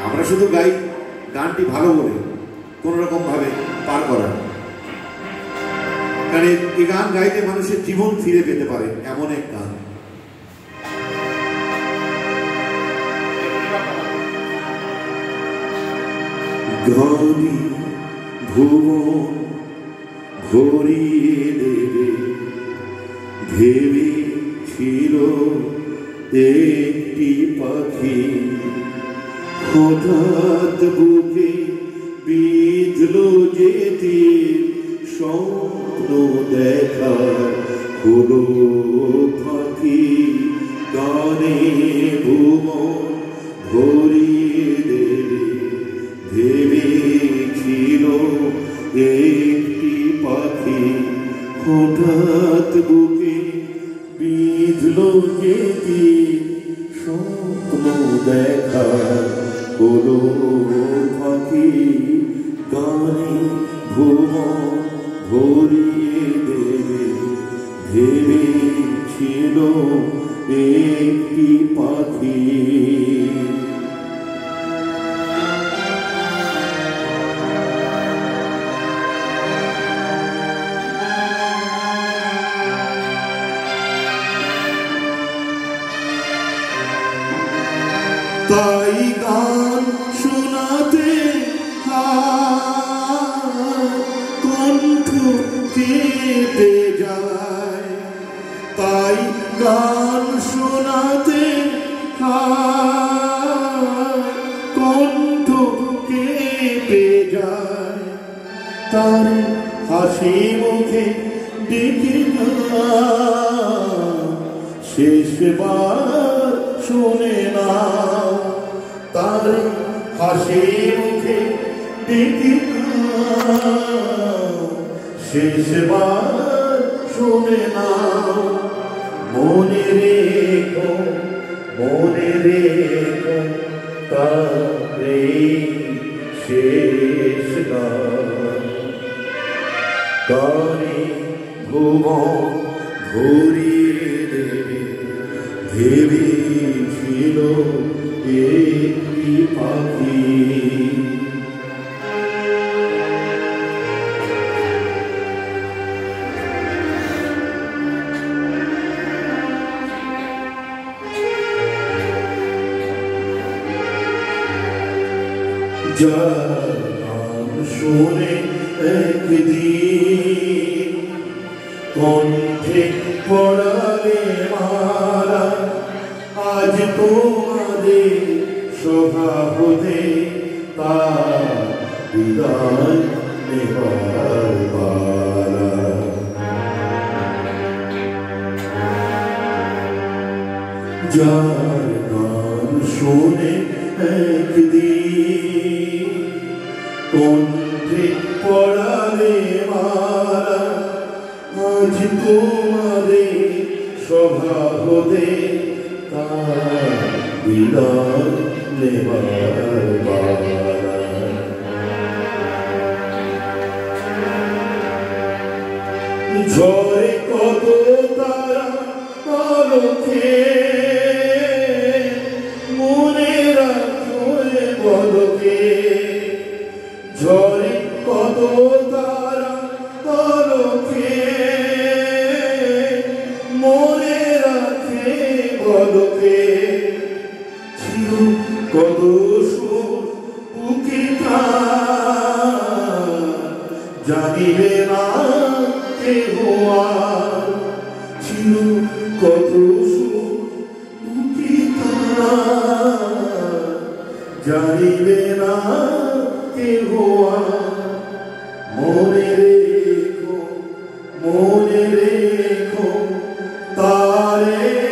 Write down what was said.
আমরা শুধু গাই গানটি ভালো বলে কোন রকম ভাবে পার করা, কারণ এই গান গাইতে মানুষের জীবন ফিরে পেতে পারে এমন এক গান। গৌরী ভুবন ভরিয়ে দেবে ভেবেছিল একটি পাখি, হঠাৎ বুকে বিঁধল যেতে স্বপ্ন দেখার হলো ফাঁকি। গানে ভুবন ভরিয়ে দেবে ভেবেছিল একটি পাখি, হঠাৎ বুকে বিঁধল যেতে স্বপ্ন দেখার হলো ফাঁকি। গানে ভুবন ভরিয়ে দেবে ভেবেছিল একটি পাখি। তাই গান শোনাতে কণ্ঠ কেঁপে যায়, তাই গান শোনাতে কণ্ঠ কেঁপে যায়। তার হাসি মুখে ডেকে শেষবার শুনে না, তার হাসি মুখে ডেকে শেষবার শুনে না। মনে রেখো তারে শেষ গান। গানে ভুবন ভরিয়ে দেবে ভেবেছিল একটি পাখি। যার নাম শুনে একদিন কণ্ঠে পড়ালে মালা, আজ তোমাদের স্বভাবতে তার বিদায় নেবার পালা। যার নাম শুনে একদিন কণ্ঠে পড়ালে মালা, আজ তোমাদের স্বভাবতে তার বিদায় নেবার পালা। ঝড়ে কত তারা আলোকে মনে রাখো বলকে, ঝড়ে কত তারা আলোকে মনে রাখে বলকে। ছিল কত সুর বুকে জানিবে না কেহ আর, ছিল কত সুর বুকে জানিবে না কেহ আর। মনে রেখো তারে